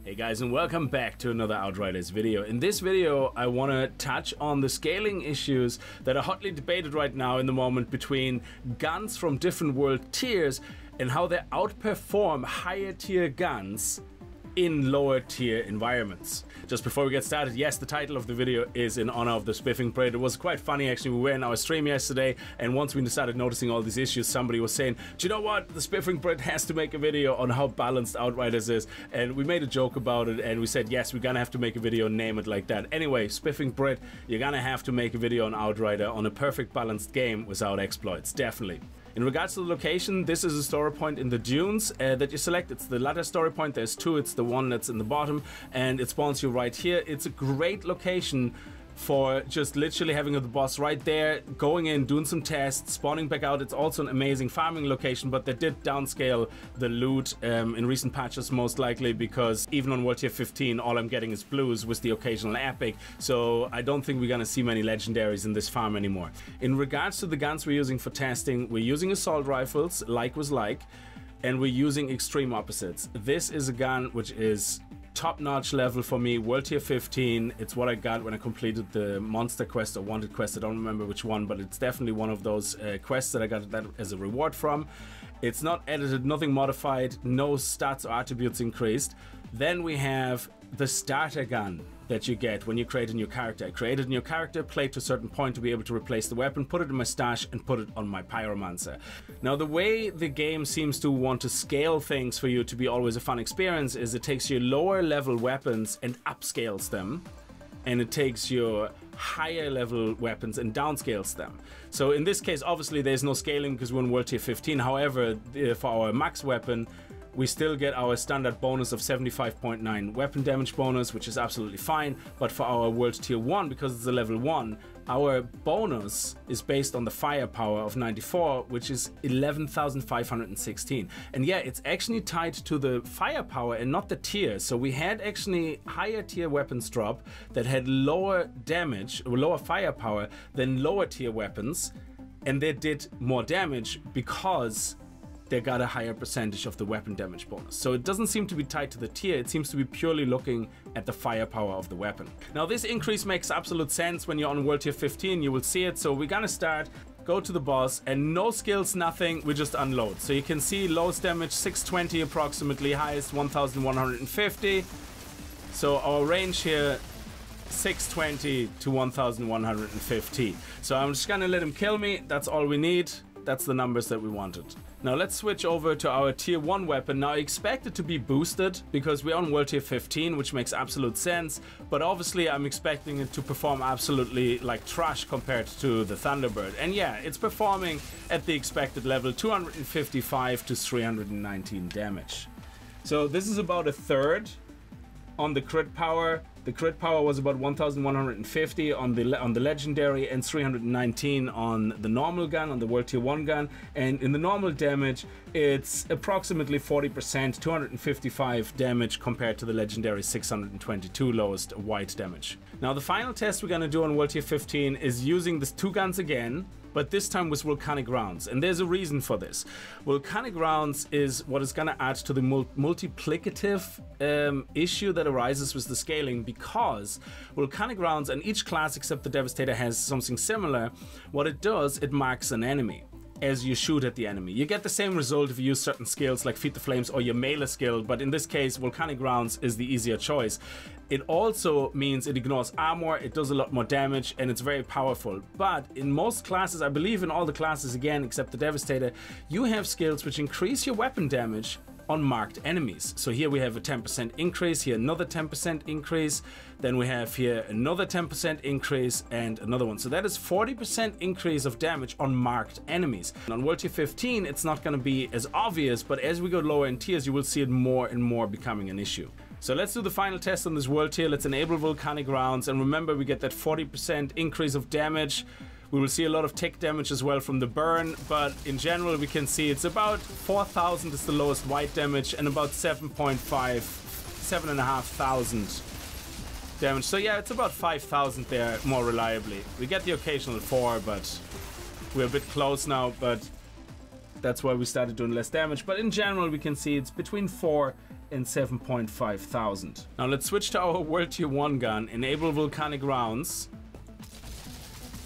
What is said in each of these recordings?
Hey guys, and welcome back to another Outriders video. In this video I want to touch on the scaling issues that are hotly debated right now in the moment between guns from different world tiers and how they outperform higher tier guns in lower tier environments. Just before we get started, yes, the title of the video is in honor of the Spiffing Parade. It was quite funny actually. We were in our stream yesterday, and once we started noticing all these issues, somebody was saying, do you know what, the Spiffing Parade has to make a video on how balanced Outriders is, and we made a joke about it and we said, yes, we're gonna have to make a video and name it like that. Anyway, Spiffing Parade, you're gonna have to make a video on Outrider on a perfect balanced game without exploits, definitely. In regards to the location, this is a story point in the dunes that you select. It's the latter story point. There's two. It's the one that's in the bottom, and it spawns you right here. It's a great location for just literally having the boss right there, going in, doing some tests, spawning back out. It's also an amazing farming location, but they did downscale the loot in recent patches, most likely because even on World Tier 15 all I'm getting is blues with the occasional epic, so I don't think we're gonna see many legendaries in this farm anymore. In regards to the guns we're using for testing, we're using assault rifles, like was like, and we're using extreme opposites. This is a gun which is top-notch level for me, World Tier 15. It's what I got when I completed the Monster Quest or Wanted Quest. I don't remember which one, but it's definitely one of those quests that I got that as a reward from. It's not edited, nothing modified, no stats or attributes increased. Then we have the starter gun that you get when you create a new character. I created a new character, played to a certain point to be able to replace the weapon, put it in my stash and put it on my pyromancer. Now the way the game seems to want to scale things for you to be always a fun experience is it takes your lower level weapons and upscales them, and it takes your higher level weapons and downscales them. So in this case obviously there's no scaling because we're in World Tier 15. However, for our max weapon we still get our standard bonus of 75.9 weapon damage bonus, which is absolutely fine. But for our World Tier 1, because it's a level 1, our bonus is based on the firepower of 94, which is 11,516. And yeah, it's actually tied to the firepower and not the tier. So we had actually higher tier weapons drop that had lower damage, or lower firepower than lower tier weapons, and they did more damage because they got a higher percentage of the weapon damage bonus. So it doesn't seem to be tied to the tier, it seems to be purely looking at the firepower of the weapon. Now this increase makes absolute sense when you're on World Tier 15, you will see it. So we're gonna start, go to the boss, and no skills, nothing, we just unload. So you can see lowest damage 620 approximately, highest 1150. So our range here 620 to 1150. So I'm just gonna let him kill me, that's all we need. That's the numbers that we wanted. Now let's switch over to our Tier 1 weapon. Now I expect it to be boosted because we're on World Tier 15, which makes absolute sense, but obviously I'm expecting it to perform absolutely like trash compared to the Thunderbird. And yeah, it's performing at the expected level, 255 to 319 damage. So this is about a third on the crit power. The crit power was about 1150 on the legendary and 319 on the normal gun, on the World Tier 1 gun. And in the normal damage, it's approximately 40%, 255 damage compared to the legendary 622 lowest white damage. Now the final test we're gonna do on World Tier 15 is using these two guns again, but this time with volcanic rounds, and there's a reason for this. Volcanic rounds is what is gonna add to the multiplicative issue that arises with the scaling, because volcanic rounds, and each class except the Devastator has something similar. What it does, it marks an enemy as you shoot at the enemy. You get the same result if you use certain skills like Feed the Flames or your melee skill, but in this case volcanic rounds is the easier choice. It also means it ignores armor, it does a lot more damage, and it's very powerful. But in most classes, I believe in all the classes again except the Devastator, you have skills which increase your weapon damage on marked enemies. So here we have a 10% increase, here another 10% increase, then we have here another 10% increase and another one. So that is 40% increase of damage on marked enemies. And on World Tier 15 it's not going to be as obvious, but as we go lower in tiers you will see it more and more becoming an issue. So let's do the final test on this world tier. Let's enable volcanic rounds, and remember we get that 40% increase of damage. We will see a lot of tick damage as well from the burn, but in general we can see it's about 4,000 is the lowest white damage and about 7,500 damage. So yeah, it's about 5,000 there more reliably. We get the occasional 4, but we're a bit close now, but that's why we started doing less damage. But in general we can see it's between 4 and 7.5 thousand. Now let's switch to our World Tier 1 gun, enable volcanic rounds.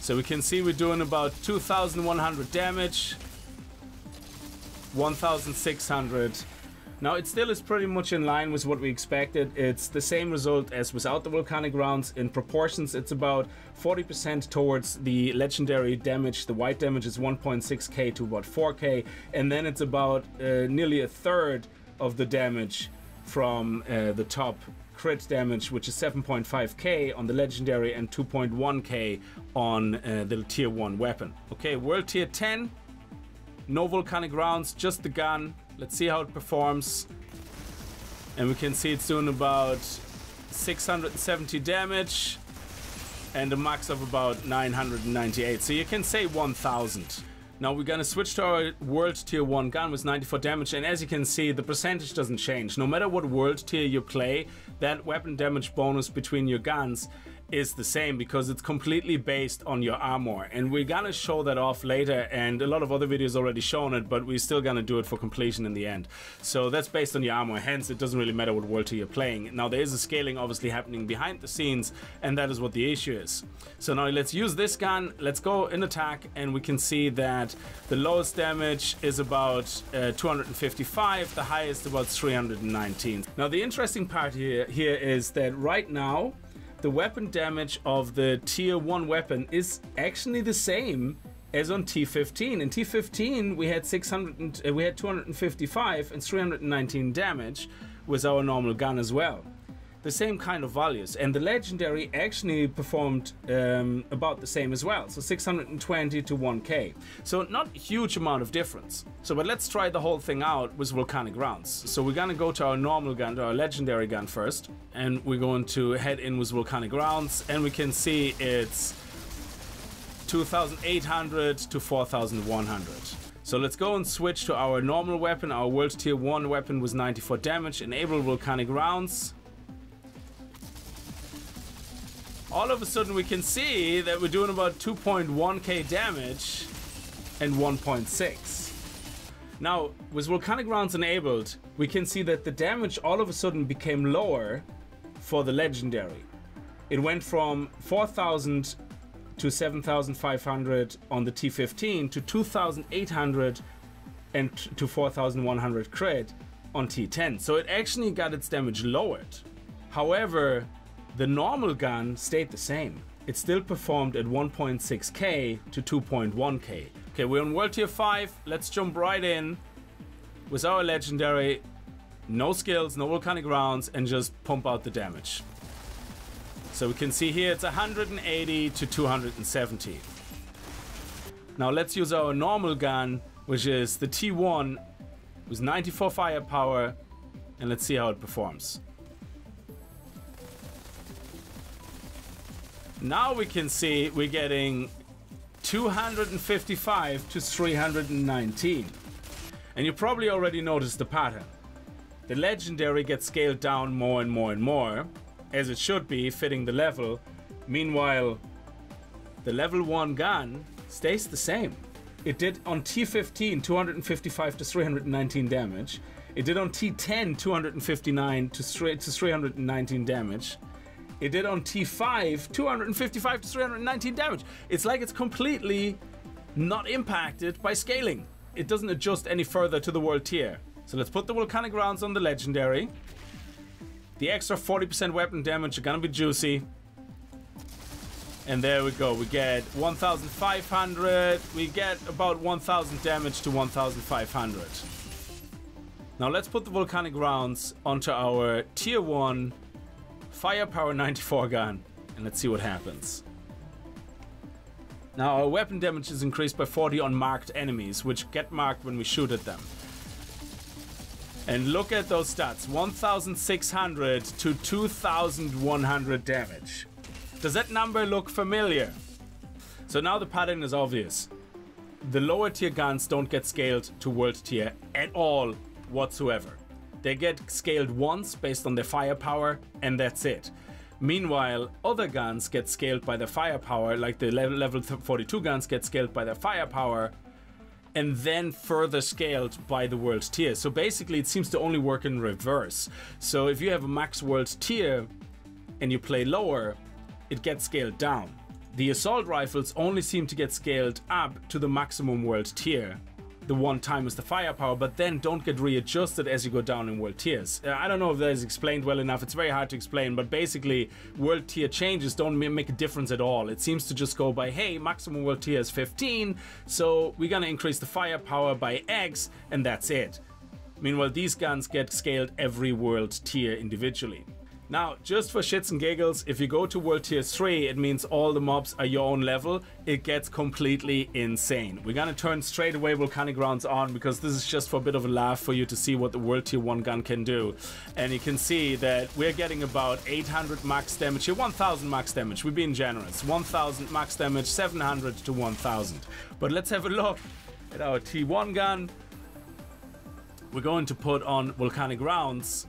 So we can see we're doing about 2,100 damage, 1,600. Now it still is pretty much in line with what we expected. It's the same result as without the volcanic rounds. In proportions, it's about 40% towards the legendary damage. The white damage is 1.6k to about 4k, and then it's about nearly a third of the damage from the top crit damage, which is 7.5k on the legendary and 2.1k on the tier 1 weapon. Okay, World Tier 10, no volcanic rounds, just the gun. Let's see how it performs. And we can see it's doing about 670 damage and a max of about 998. So you can say 1,000. Now we're gonna switch to our World Tier 1 gun with 94 damage, and as you can see, the percentage doesn't change. No matter what world tier you play, that weapon damage bonus between your guns is the same because it's completely based on your armor, and we're gonna show that off later, and a lot of other videos already shown it, but we're still gonna do it for completion in the end. So that's based on your armor, hence it doesn't really matter what world tier you're playing. Now there is a scaling obviously happening behind the scenes, and that is what the issue is. So now let's use this gun, let's go in attack, and we can see that the lowest damage is about 255, the highest about 319. Now the interesting part here is that right now the weapon damage of the tier 1 weapon is actually the same as on T15. In T15 we had 255 and 319 damage with our normal gun as well. The same kind of values, and the legendary actually performed about the same as well, so 620 to 1k. So not a huge amount of difference. So but let's try the whole thing out with volcanic rounds. So we're gonna go to our normal gun, to our legendary gun first, and we're going to head in with volcanic rounds, and we can see it's 2,800 to 4,100. So let's go and switch to our normal weapon. Our World Tier 1 weapon was 94 damage, enable volcanic rounds. All of a sudden we can see that we're doing about 2.1k damage and 1.6. Now with volcanic rounds enabled, we can see that the damage all of a sudden became lower for the legendary. It went from 4,000 to 7,500 on the T15 to 2,800 and to 4,100 crit on T10. So it actually got its damage lowered. However, the normal gun stayed the same. It still performed at 1.6k to 2.1k. Okay, we're on World Tier 5. Let's jump right in with our legendary. No skills, no volcanic rounds, and just pump out the damage. So we can see here it's 180 to 270. Now let's use our normal gun, which is the T1 with 94 firepower, and let's see how it performs. Now we can see we're getting 255 to 319. And you probably already noticed the pattern. The legendary gets scaled down more and more and more, as it should be, fitting the level. Meanwhile, the level 1 gun stays the same. It did on T15 255 to 319 damage. It did on T10 259 to 319 damage. It did on T5 255 to 319 damage. It's like it's completely not impacted by scaling. It doesn't adjust any further to the world tier. So let's put the volcanic rounds on the legendary. The extra 40% weapon damage are gonna be juicy. And there we go. We get 1,500. We get about 1,000 damage to 1,500. Now let's put the volcanic rounds onto our tier 1 firepower 94 gun, and let's see what happens. Now our weapon damage is increased by 40 on marked enemies, which get marked when we shoot at them. And look at those stats, 1,600 to 2,100 damage. Does that number look familiar? So now the pattern is obvious. The lower tier guns don't get scaled to world tier at all whatsoever. They get scaled once based on their firepower, and that's it. Meanwhile, other guns get scaled by their firepower, like the level 42 guns get scaled by their firepower, and then further scaled by the world tier. So basically it seems to only work in reverse. So if you have a max world tier and you play lower, it gets scaled down. The assault rifles only seem to get scaled up to the maximum world tier the one time with the firepower, but then don't get readjusted as you go down in world tiers. I don't know if that is explained well enough. It's very hard to explain, but basically world tier changes don't make a difference at all. It seems to just go by, hey, maximum world tier is 15, so we're gonna increase the firepower by X, and that's it. Meanwhile, these guns get scaled every world tier individually. Now, just for shits and giggles, if you go to World Tier 3, it means all the mobs are your own level. It gets completely insane. We're gonna turn straight away Volcanic Rounds on, because this is just for a bit of a laugh for you to see what the World Tier 1 gun can do. And you can see that we're getting about 800 max damage here, 1000 max damage. We're being generous. 1000 max damage, 700 to 1000. But let's have a look at our T1 gun. We're going to put on Volcanic Rounds.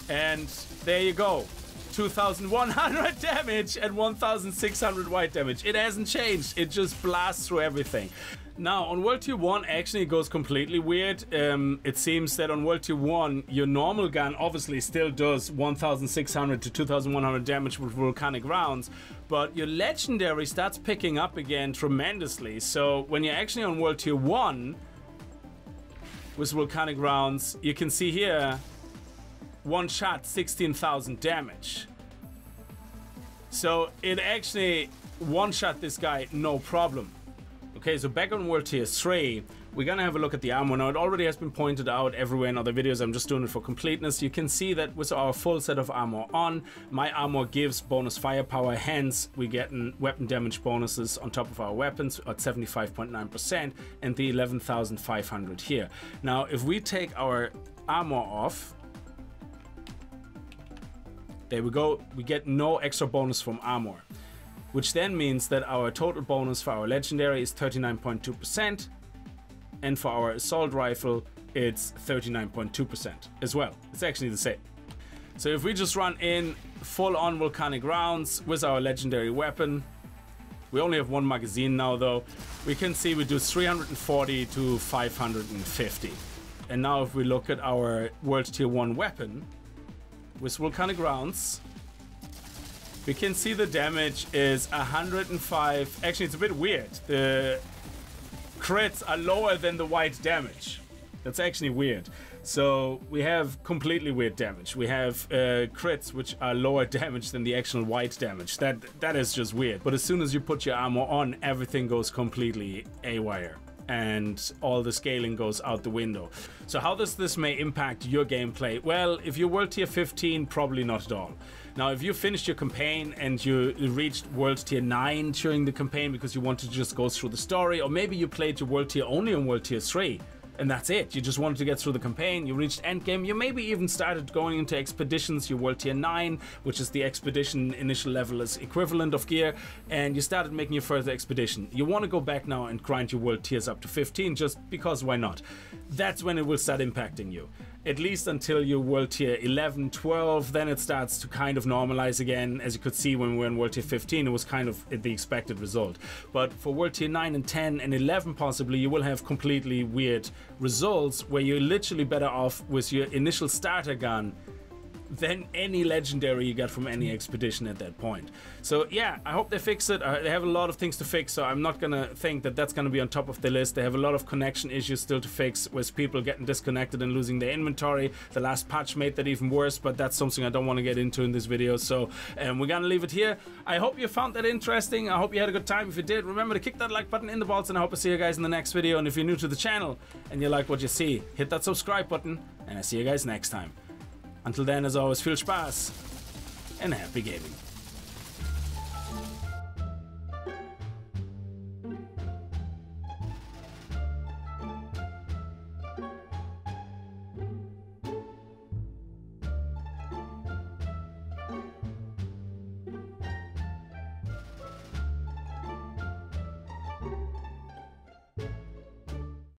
And there you go, 2100 damage and 1600 white damage. It hasn't changed, it just blasts through everything. Now on World Tier 1 actually it goes completely weird. It seems that on World Tier 1 your normal gun obviously still does 1600 to 2100 damage with Volcanic Rounds, but your legendary starts picking up again tremendously. So when you're actually on World Tier 1 with Volcanic Rounds, you can see here, one shot, 16,000 damage. So it actually one-shot this guy, no problem. Okay, so back on World Tier 3, we're gonna have a look at the armor. Now, it already has been pointed out everywhere in other videos. I'm just doing it for completeness. You can see that with our full set of armor on, my armor gives bonus firepower. Hence, we get weapon damage bonuses on top of our weapons at 75.9% and the 11,500 here. Now, if we take our armor off, there we go, we get no extra bonus from armor, which then means that our total bonus for our legendary is 39.2%, and for our assault rifle it's 39.2% as well. It's actually the same. So if we just run in full on Volcanic Rounds with our legendary weapon, we only have one magazine now though, we can see we do 340 to 550. And now if we look at our World Tier 1 weapon, with Volcanic Rounds, we can see the damage is 105. Actually, it's a bit weird. The crits are lower than the white damage. That's actually weird. So we have completely weird damage. We have crits which are lower damage than the actual white damage. That is just weird. But as soon as you put your armor on, everything goes completely haywire, and all the scaling goes out the window. So how does this may impact your gameplay? Well, if you're World Tier 15, probably not at all. Now, if you finished your campaign and you reached World Tier 9 during the campaign because you wanted to just go through the story, or maybe you played your World Tier only on World Tier 3, and that's it, you just wanted to get through the campaign, you reached endgame, you maybe even started going into expeditions, your World Tier 9, which is the expedition initial level is equivalent of gear, and you started making your further expedition. You want to go back now and grind your world tiers up to 15 just because why not? That's when it will start impacting you. At least until your World Tier 11, 12, then it starts to kind of normalize again. As you could see when we were in World Tier 15, it was kind of the expected result. But for World Tier 9 and 10 and 11 possibly, you will have completely weird results where you're literally better off with your initial starter gun than any legendary you got from any expedition at that point. So yeah, I hope they fix it. They have a lot of things to fix, so I'm not gonna think that that's gonna be on top of the list. They have a lot of connection issues still to fix, with people getting disconnected and losing their inventory. The last patch made that even worse, but that's something I don't want to get into in this video, so we're gonna leave it here. I hope you found that interesting. I hope you had a good time. If you did, remember to kick that like button in the balls, and I hope to see you guys in the next video. And if you're new to the channel and you like what you see, hit that subscribe button, and I'll see you guys next time. Until then, as always, viel Spaß and happy gaming.